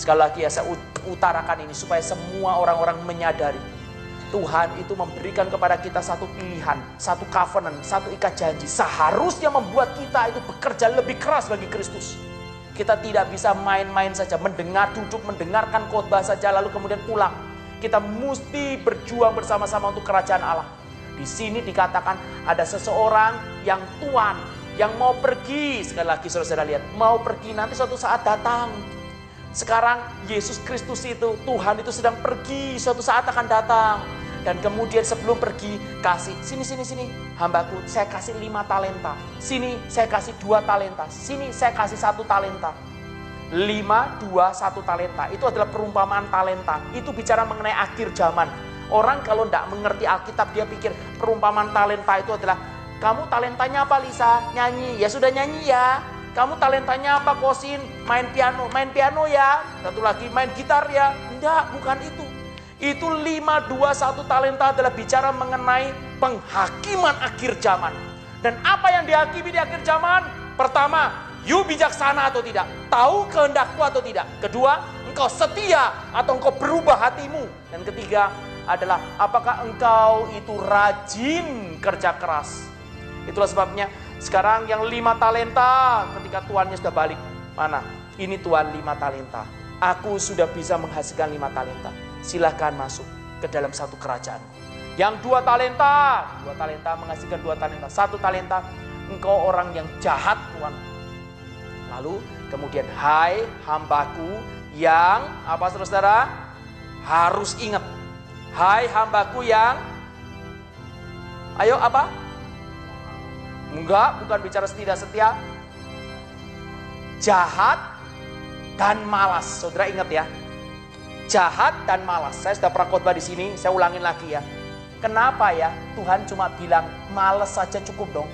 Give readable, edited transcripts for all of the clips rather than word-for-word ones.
Sekali lagi ya, saya utarakan ini supaya semua orang-orang menyadari Tuhan itu memberikan kepada kita satu pilihan, satu covenant, satu ikat janji. Seharusnya membuat kita itu bekerja lebih keras bagi Kristus. Kita tidak bisa main-main saja, duduk mendengarkan khotbah saja lalu kemudian pulang. Kita mesti berjuang bersama-sama untuk kerajaan Allah. Di sini dikatakan ada seseorang yang tuan, yang mau pergi. Sekali lagi saudara lihat, mau pergi, nanti suatu saat datang. Sekarang Yesus Kristus itu, Tuhan itu sedang pergi, suatu saat akan datang. Dan kemudian sebelum pergi, kasih, sini, hambaku, saya kasih 5 talenta. Sini, saya kasih 2 talenta. Sini, saya kasih 1 talenta. 5, 2, 1 talenta. Itu adalah perumpamaan talenta. Itu bicara mengenai akhir zaman. Orang kalau tidak mengerti Alkitab, dia pikir perumpamaan talenta itu adalah, kamu talentanya apa Lisa? Nyanyi. Ya sudah nyanyi ya. Kamu talentanya apa Kosin? Main piano. Main piano ya. Satu lagi main gitar ya. Enggak, bukan itu. Itu 5, 2, 1 talenta adalah bicara mengenai penghakiman akhir zaman. Dan apa yang dihakimi di akhir zaman? Pertama, you bijaksana atau tidak? Tahu kehendakku atau tidak? Kedua, engkau setia atau engkau berubah hatimu? Dan ketiga adalah apakah engkau itu rajin kerja keras? Itulah sebabnya sekarang yang 5 talenta ketika tuannya sudah balik. Mana? Ini tuan 5 talenta. Aku sudah bisa menghasilkan 5 talenta. Silahkan masuk ke dalam satu kerajaan. Yang 2 talenta menghasilkan 2 talenta. 1 talenta, engkau orang yang jahat Tuhan. Lalu kemudian, hai hambaku yang, apa saudara? Harus ingat. Hai hambaku yang, ayo apa? Enggak, bukan bicara tidak setia. Jahat dan malas. Saudara ingat ya. Jahat dan malas. Saya sudah pernah khotbah di sini, saya ulangin lagi ya. Kenapa ya Tuhan cuma bilang malas saja cukup dong?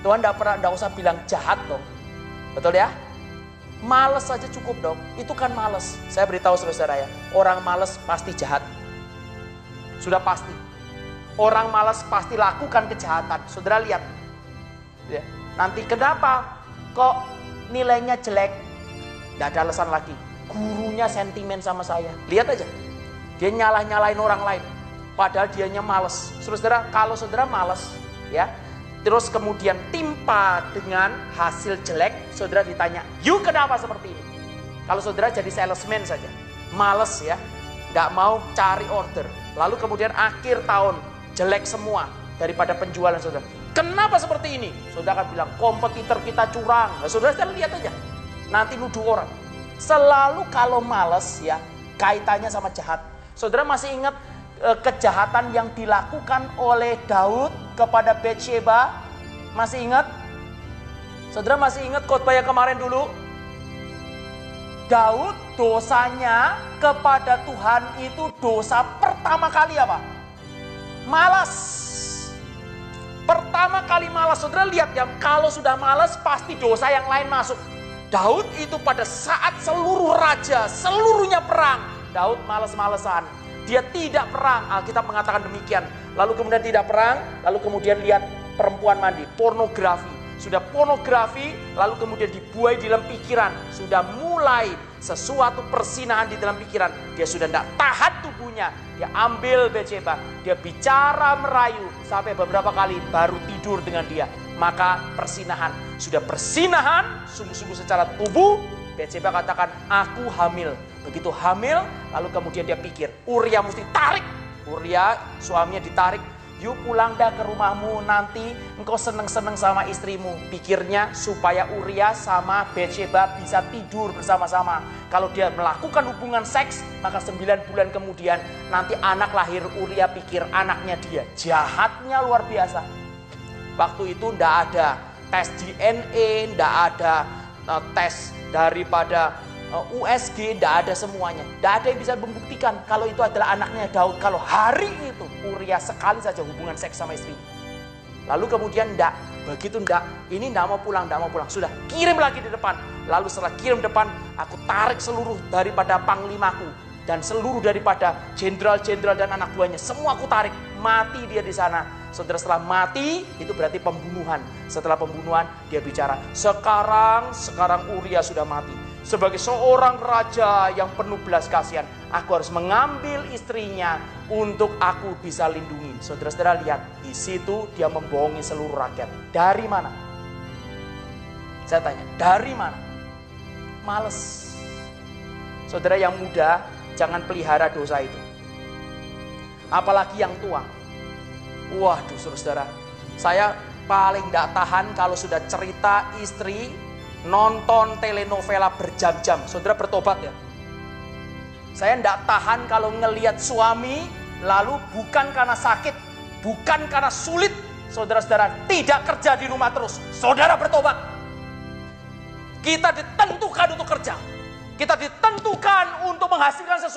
Tuhan tidak usah bilang jahat dong. Betul ya? Malas saja cukup dong. Itu kan malas. Saya beritahu saudara ya, orang malas pasti jahat. Sudah pasti. Orang malas pasti lakukan kejahatan. Saudara lihat. Ya. Nanti kenapa kok nilainya jelek? Tidak ada alasan lagi. Gurunya sentimen sama saya. Lihat aja. Dia nyalahin orang lain. Padahal dianya malas. Saudara, kalau saudara malas, ya, terus kemudian timpa dengan hasil jelek, saudara ditanya, "You kenapa seperti ini?" Kalau saudara jadi salesman saja, malas ya, nggak mau cari order. Lalu kemudian akhir tahun jelek semua daripada penjualan saudara. Kenapa seperti ini? Saudara akan bilang kompetitor kita curang. Nah, saudara lihat aja. Nanti nuduh orang. Selalu kalau malas ya kaitannya sama jahat. Saudara masih ingat kejahatan yang dilakukan oleh Daud kepada Batsheba? Masih ingat? Saudara masih ingat khotbah yang kemarin dulu? Daud dosanya kepada Tuhan itu dosa pertama kali apa? Malas. Pertama kali malas. Saudara lihat ya, kalau sudah malas pasti dosa yang lain masuk. Daud itu pada saat seluruh raja, seluruhnya perang, Daud malas-malesan. Dia tidak perang, Alkitab mengatakan demikian. Lalu kemudian tidak perang, lalu kemudian lihat perempuan mandi, pornografi. Sudah pornografi, lalu kemudian dibuai di dalam pikiran. Sudah mulai sesuatu persinahan di dalam pikiran. Dia sudah tidak tahan tubuhnya. Dia ambil Batsheba, dia bicara merayu. Sampai beberapa kali baru tidur dengan dia. Maka persinahan, sudah persinahan sungguh-sungguh secara tubuh. Batsheba katakan, aku hamil. Begitu hamil, lalu kemudian dia pikir, Uria mesti tarik. Uria suaminya ditarik, yuk pulang dah ke rumahmu, nanti engkau seneng-seneng sama istrimu. Pikirnya supaya Uria sama Batsheba bisa tidur bersama-sama. Kalau dia melakukan hubungan seks, maka 9 bulan kemudian nanti anak lahir. Uria pikir anaknya dia. Jahatnya luar biasa. Waktu itu tidak ada tes DNA, tidak ada tes daripada USG, tidak ada semuanya. Tidak ada yang bisa membuktikan kalau itu adalah anaknya Daud. Kalau hari itu Uria sekali saja hubungan seks sama istri. Lalu kemudian tidak, begitu tidak, ini tidak mau pulang, sudah kirim lagi di depan. Lalu setelah kirim depan, aku tarik seluruh daripada panglimaku dan seluruh daripada jenderal-jenderal dan anak buahnya, semua aku tarik. Mati dia di sana. Saudara, setelah mati itu berarti pembunuhan. Setelah pembunuhan dia bicara, sekarang Uria sudah mati. Sebagai seorang raja yang penuh belas kasihan, aku harus mengambil istrinya untuk aku bisa lindungi. Saudara-saudara lihat, di situ dia membohongi seluruh rakyat. Dari mana? Saya tanya, dari mana? Males. Saudara yang muda, jangan pelihara dosa itu. Apalagi yang tua. Waduh saudara, saya paling gak tahan kalau sudah cerita istri nonton telenovela berjam-jam. Saudara bertobat ya. Saya tidak tahan kalau ngelihat suami lalu bukan karena sakit, bukan karena sulit, saudara-saudara tidak kerja di rumah terus. Saudara bertobat. Kita ditentukan untuk kerja. Kita ditentukan untuk menghasilkan sesuatu.